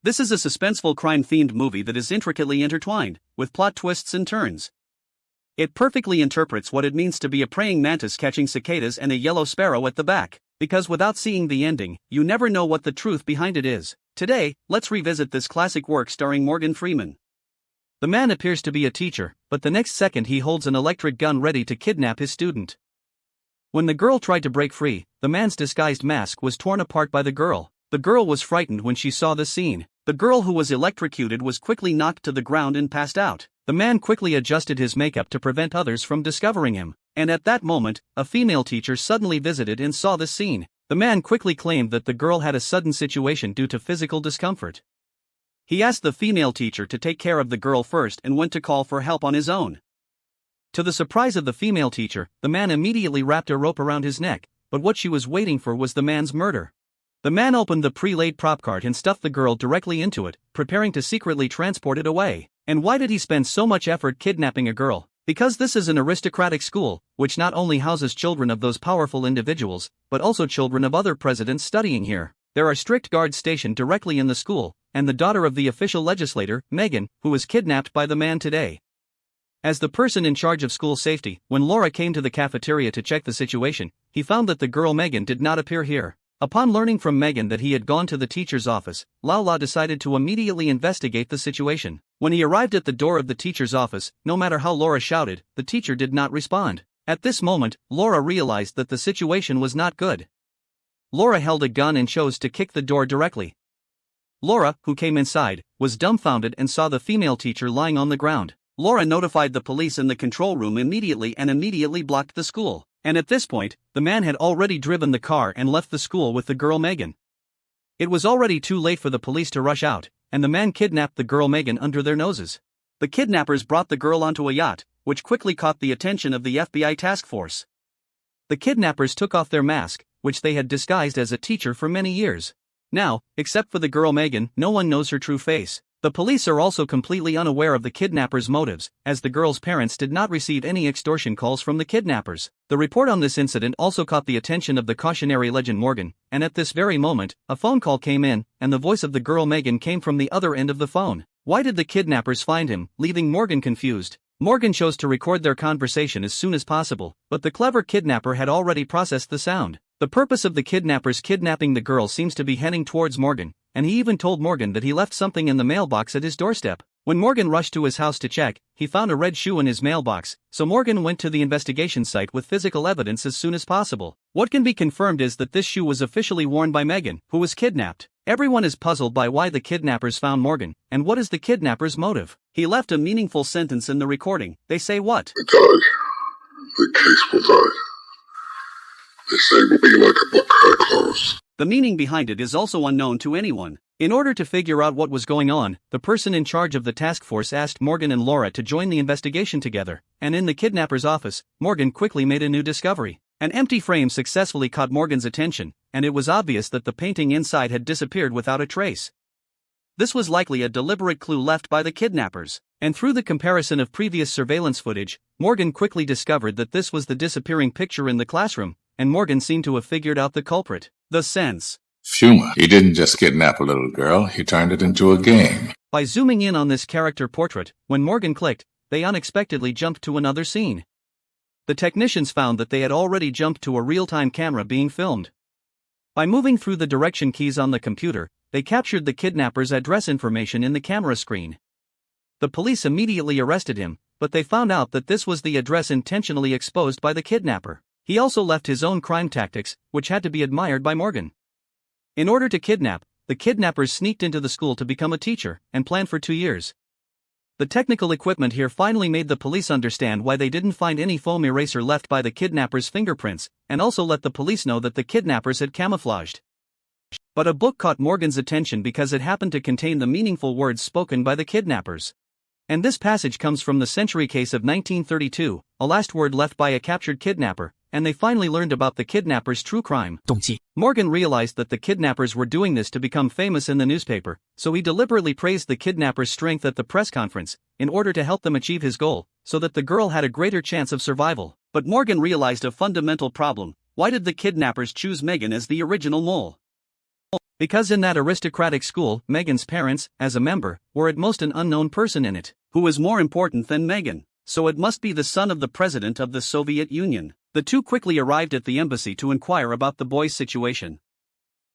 This is a suspenseful crime-themed movie that is intricately intertwined, with plot twists and turns. It perfectly interprets what it means to be a praying mantis catching cicadas and a yellow sparrow at the back, because without seeing the ending, you never know what the truth behind it is. Today, let's revisit this classic work starring Morgan Freeman. The man appears to be a teacher, but the next second he holds an electric gun ready to kidnap his student. When the girl tried to break free, the man's disguised mask was torn apart by the girl. The girl was frightened when she saw the scene. The girl who was electrocuted was quickly knocked to the ground and passed out. The man quickly adjusted his makeup to prevent others from discovering him, and at that moment, a female teacher suddenly visited and saw the scene. The man quickly claimed that the girl had a sudden situation due to physical discomfort. He asked the female teacher to take care of the girl first and went to call for help on his own. To the surprise of the female teacher, the man immediately wrapped a rope around his neck, but what she was waiting for was the man's murder. The man opened the pre-laid prop cart and stuffed the girl directly into it, preparing to secretly transport it away. And why did he spend so much effort kidnapping a girl? Because this is an aristocratic school, which not only houses children of those powerful individuals, but also children of other presidents studying here. There are strict guards stationed directly in the school, and the daughter of the official legislator, Megan, who was kidnapped by the man today. As the person in charge of school safety, when Laura came to the cafeteria to check the situation, he found that the girl Megan did not appear here. Upon learning from Megan that he had gone to the teacher's office, Lala decided to immediately investigate the situation. When he arrived at the door of the teacher's office, no matter how Laura shouted, the teacher did not respond. At this moment, Laura realized that the situation was not good. Laura held a gun and chose to kick the door directly. Laura, who came inside, was dumbfounded and saw the female teacher lying on the ground. Laura notified the police in the control room immediately and immediately blocked the school. And at this point, the man had already driven the car and left the school with the girl Megan. It was already too late for the police to rush out, and the man kidnapped the girl Megan under their noses. The kidnappers brought the girl onto a yacht, which quickly caught the attention of the FBI task force. The kidnappers took off their mask, which they had disguised as a teacher for many years. Now, except for the girl Megan, no one knows her true face. The police are also completely unaware of the kidnappers' motives, as the girl's parents did not receive any extortion calls from the kidnappers. The report on this incident also caught the attention of the cautionary legend Morgan, and at this very moment, a phone call came in, and the voice of the girl Megan came from the other end of the phone. Why did the kidnappers find him, leaving Morgan confused? Morgan chose to record their conversation as soon as possible, but the clever kidnapper had already processed the sound. The purpose of the kidnappers kidnapping the girl seems to be heading towards Morgan, and he even told Morgan that he left something in the mailbox at his doorstep. When Morgan rushed to his house to check, he found a red shoe in his mailbox, so Morgan went to the investigation site with physical evidence as soon as possible. What can be confirmed is that this shoe was officially worn by Megan, who was kidnapped. Everyone is puzzled by why the kidnappers found Morgan, and what is the kidnapper's motive. He left a meaningful sentence in the recording. They say what? They die. The case will die. They say it will be like a book I close. The meaning behind it is also unknown to anyone. In order to figure out what was going on, the person in charge of the task force asked Morgan and Laura to join the investigation together, and in the kidnapper's office, Morgan quickly made a new discovery. An empty frame successfully caught Morgan's attention, and it was obvious that the painting inside had disappeared without a trace. This was likely a deliberate clue left by the kidnappers, and through the comparison of previous surveillance footage, Morgan quickly discovered that this was the disappearing picture in the classroom, and Morgan seemed to have figured out the culprit. The sense. Phew, he didn't just kidnap a little girl, he turned it into a game. By zooming in on this character portrait, when Morgan clicked, they unexpectedly jumped to another scene. The technicians found that they had already jumped to a real-time camera being filmed. By moving through the direction keys on the computer, they captured the kidnapper's address information in the camera screen. The police immediately arrested him, but they found out that this was the address intentionally exposed by the kidnapper. He also left his own crime tactics, which had to be admired by Morgan. In order to kidnap, the kidnappers sneaked into the school to become a teacher, and planned for 2 years. The technical equipment here finally made the police understand why they didn't find any foam eraser left by the kidnappers' fingerprints, and also let the police know that the kidnappers had camouflaged. But a book caught Morgan's attention because it happened to contain the meaningful words spoken by the kidnappers. And this passage comes from the Century case of 1932, a last word left by a captured kidnapper, and they finally learned about the kidnapper's true crime. Morgan realized that the kidnappers were doing this to become famous in the newspaper, so he deliberately praised the kidnappers' strength at the press conference, in order to help them achieve his goal, so that the girl had a greater chance of survival. But Morgan realized a fundamental problem. Why did the kidnappers choose Megan as the original mole? Because in that aristocratic school, Megan's parents, as a member, were at most an unknown person in it, who was more important than Megan. So it must be the son of the president of the Soviet Union. The two quickly arrived at the embassy to inquire about the boy's situation.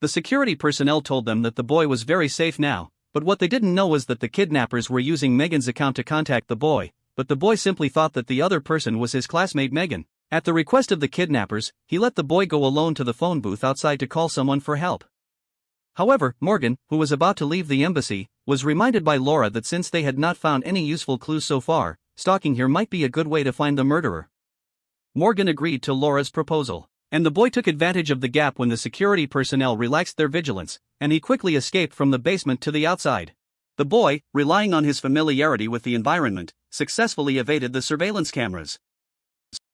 The security personnel told them that the boy was very safe now, but what they didn't know was that the kidnappers were using Megan's account to contact the boy, but the boy simply thought that the other person was his classmate Megan. At the request of the kidnappers, he let the boy go alone to the phone booth outside to call someone for help. However, Morgan, who was about to leave the embassy, was reminded by Laura that since they had not found any useful clues so far, stalking here might be a good way to find the murderer. Morgan agreed to Laura's proposal, and the boy took advantage of the gap when the security personnel relaxed their vigilance, and he quickly escaped from the basement to the outside. The boy, relying on his familiarity with the environment, successfully evaded the surveillance cameras.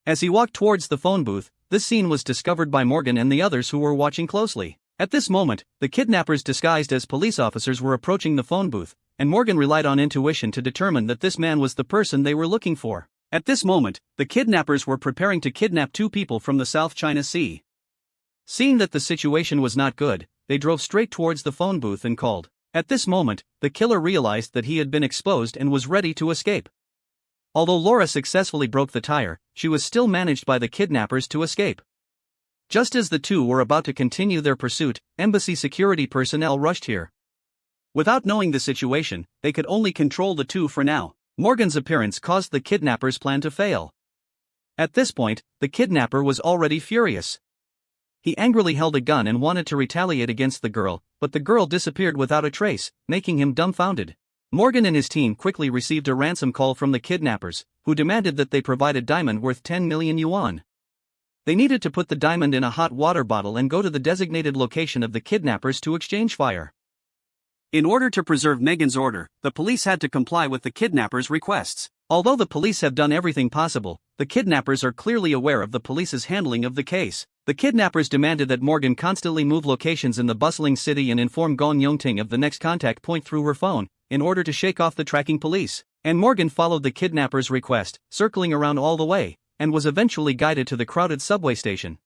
As he walked towards the phone booth, this scene was discovered by Morgan and the others who were watching closely. At this moment, the kidnappers disguised as police officers were approaching the phone booth, and Morgan relied on intuition to determine that this man was the person they were looking for. At this moment, the kidnappers were preparing to kidnap two people from the South China Sea. Seeing that the situation was not good, they drove straight towards the phone booth and called. At this moment, the killer realized that he had been exposed and was ready to escape. Although Laura successfully broke the tire, she was still managed by the kidnappers to escape. Just as the two were about to continue their pursuit, embassy security personnel rushed here. Without knowing the situation, they could only control the two for now. Morgan's appearance caused the kidnappers' plan to fail. At this point, the kidnapper was already furious. He angrily held a gun and wanted to retaliate against the girl, but the girl disappeared without a trace, making him dumbfounded. Morgan and his team quickly received a ransom call from the kidnappers, who demanded that they provide a diamond worth 10 million yuan. They needed to put the diamond in a hot water bottle and go to the designated location of the kidnappers to exchange fire. In order to preserve Megan's order, the police had to comply with the kidnappers' requests. Although the police have done everything possible, the kidnappers are clearly aware of the police's handling of the case. The kidnappers demanded that Morgan constantly move locations in the bustling city and inform Gong Yongting of the next contact point through her phone, in order to shake off the tracking police. And Morgan followed the kidnappers' request, circling around all the way, and was eventually guided to the crowded subway station.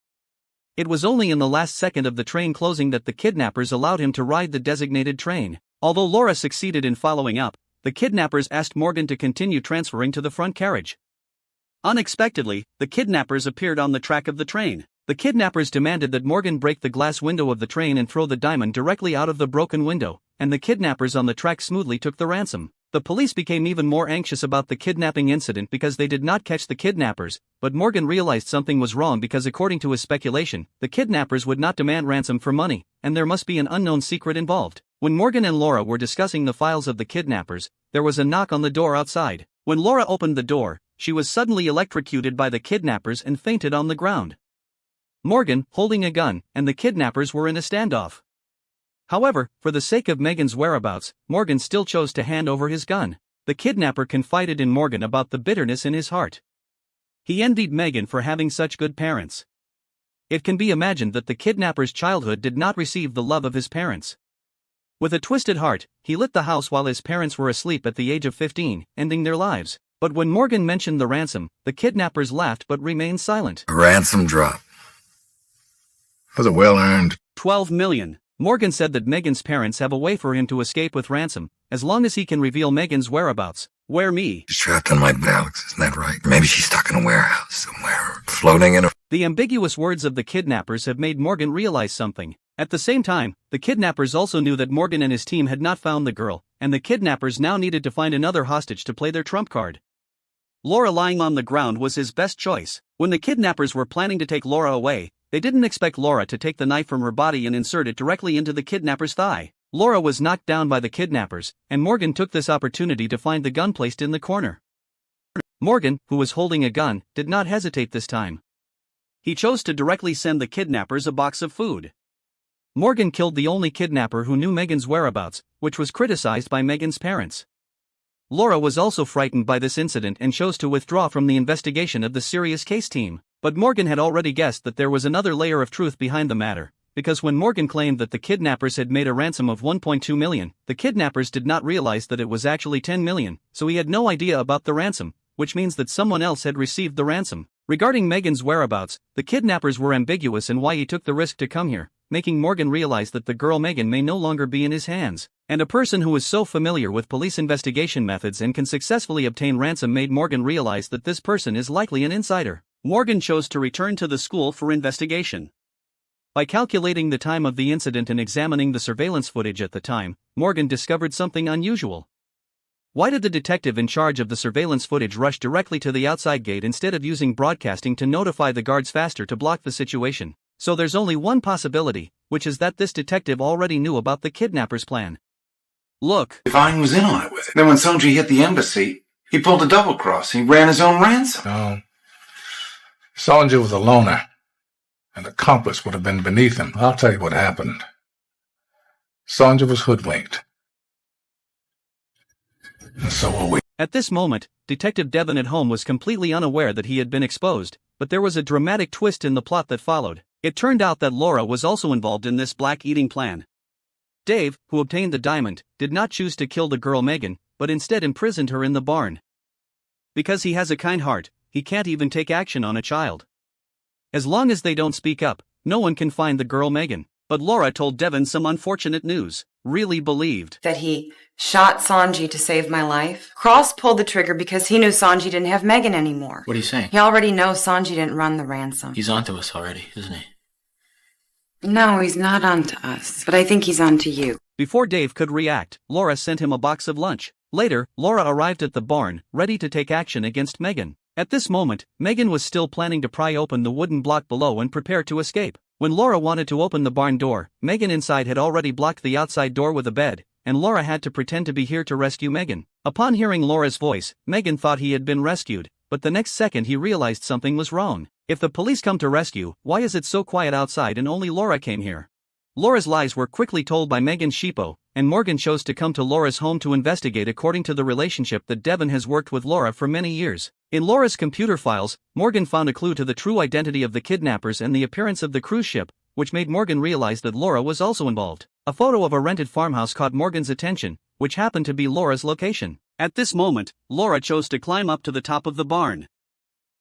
It was only in the last second of the train closing that the kidnappers allowed him to ride the designated train. Although Laura succeeded in following up, the kidnappers asked Morgan to continue transferring to the front carriage. Unexpectedly, the kidnappers appeared on the track of the train. The kidnappers demanded that Morgan break the glass window of the train and throw the diamond directly out of the broken window, and the kidnappers on the track smoothly took the ransom. The police became even more anxious about the kidnapping incident because they did not catch the kidnappers, but Morgan realized something was wrong because according to his speculation, the kidnappers would not demand ransom for money, and there must be an unknown secret involved. When Morgan and Laura were discussing the files of the kidnappers, there was a knock on the door outside. When Laura opened the door, she was suddenly electrocuted by the kidnappers and fainted on the ground. Morgan, holding a gun, and the kidnappers were in a standoff. However, for the sake of Megan's whereabouts, Morgan still chose to hand over his gun. The kidnapper confided in Morgan about the bitterness in his heart. He envied Megan for having such good parents. It can be imagined that the kidnapper's childhood did not receive the love of his parents. With a twisted heart, he lit the house while his parents were asleep at the age of 15, ending their lives. But when Morgan mentioned the ransom, the kidnappers laughed but remained silent. A ransom drop. Was it well earned? 12 million. Morgan said that Megan's parents have a way for him to escape with ransom, as long as he can reveal Megan's whereabouts. Where me? She's trapped in my Alex, isn't that right? Maybe she's stuck in a warehouse somewhere, floating in a... The ambiguous words of the kidnappers have made Morgan realize something. At the same time, the kidnappers also knew that Morgan and his team had not found the girl, and the kidnappers now needed to find another hostage to play their trump card. Laura lying on the ground was his best choice. When the kidnappers were planning to take Laura away, they didn't expect Laura to take the knife from her body and insert it directly into the kidnapper's thigh. Laura was knocked down by the kidnappers, and Morgan took this opportunity to find the gun placed in the corner. Morgan, who was holding a gun, did not hesitate this time. He chose to directly send the kidnappers a box of food. Morgan killed the only kidnapper who knew Megan's whereabouts, which was criticized by Megan's parents. Laura was also frightened by this incident and chose to withdraw from the investigation of the serious case team. But Morgan had already guessed that there was another layer of truth behind the matter, because when Morgan claimed that the kidnappers had made a ransom of 1.2 million, the kidnappers did not realize that it was actually 10 million, so he had no idea about the ransom, which means that someone else had received the ransom. Regarding Megan's whereabouts, the kidnappers were ambiguous in why he took the risk to come here, making Morgan realize that the girl Megan may no longer be in his hands. And a person who is so familiar with police investigation methods and can successfully obtain ransom made Morgan realize that this person is likely an insider. Morgan chose to return to the school for investigation. By calculating the time of the incident and examining the surveillance footage at the time, Morgan discovered something unusual. Why did the detective in charge of the surveillance footage rush directly to the outside gate instead of using broadcasting to notify the guards faster to block the situation? So there's only one possibility, which is that this detective already knew about the kidnapper's plan. Look. Divine was in on it with it. Then when Sonji hit the embassy, he pulled a double cross. He ran his own ransom. No. Sonji was a loner. An accomplice would have been beneath him. I'll tell you what happened. Sonja was hoodwinked. And so were we. At this moment, Detective Devon at home was completely unaware that he had been exposed, but there was a dramatic twist in the plot that followed. It turned out that Laura was also involved in this black-eating plan. Dave, who obtained the diamond, did not choose to kill the girl Megan, but instead imprisoned her in the barn. Because he has a kind heart, he can't even take action on a child. As long as they don't speak up, no one can find the girl Megan. But Laura told Devon some unfortunate news. Really believed that he shot Sanji to save my life. Cross pulled the trigger because he knew Sanji didn't have Megan anymore. What are you saying? He already knows Sanji didn't run the ransom. He's onto us already, isn't he? No, he's not onto us, but I think he's onto you. Before Dave could react, Laura sent him a box of lunch. Later, Laura arrived at the barn, ready to take action against Megan. At this moment, Megan was still planning to pry open the wooden block below and prepare to escape. When Laura wanted to open the barn door, Megan inside had already blocked the outside door with a bed, and Laura had to pretend to be here to rescue Megan. Upon hearing Laura's voice, Megan thought he had been rescued, but the next second he realized something was wrong. If the police come to rescue, why is it so quiet outside and only Laura came here? Laura's lies were quickly told by Megan's sheepo, and Morgan chose to come to Laura's home to investigate according to the relationship that Devon has worked with Laura for many years. In Laura's computer files, Morgan found a clue to the true identity of the kidnappers and the appearance of the cruise ship, which made Morgan realize that Laura was also involved. A photo of a rented farmhouse caught Morgan's attention, which happened to be Laura's location. At this moment, Laura chose to climb up to the top of the barn.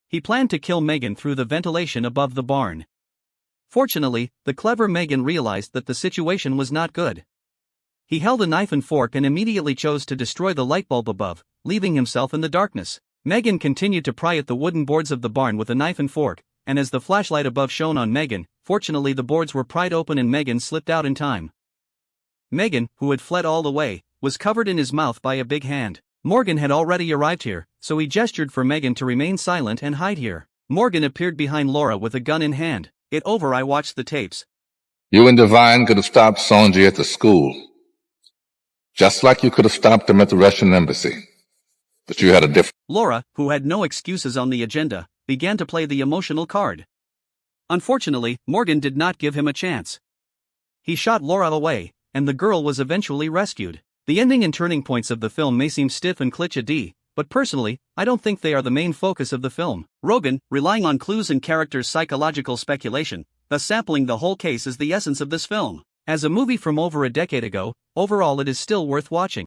He planned to kill Megan through the ventilation above the barn. Fortunately, the clever Megan realized that the situation was not good. He held a knife and fork and immediately chose to destroy the light bulb above, leaving himself in the darkness. Megan continued to pry at the wooden boards of the barn with a knife and fork, and as the flashlight above shone on Megan, fortunately the boards were pried open and Megan slipped out in time. Megan, who had fled all the way, was covered in his mouth by a big hand. Morgan had already arrived here, so he gestured for Megan to remain silent and hide here. Morgan appeared behind Laura with a gun in hand. I watched the tapes. You and Divine could have stopped Sonji at the school. Just like you could have stopped him at the Russian embassy. But you had a different... Laura, who had no excuses on the agenda, began to play the emotional card. Unfortunately, Morgan did not give him a chance. He shot Laura away, and the girl was eventually rescued. The ending and turning points of the film may seem stiff and cliché, but personally, I don't think they are the main focus of the film. Rogan, relying on clues and characters' psychological speculation, thus sampling the whole case is the essence of this film. As a movie from over a decade ago, overall it is still worth watching.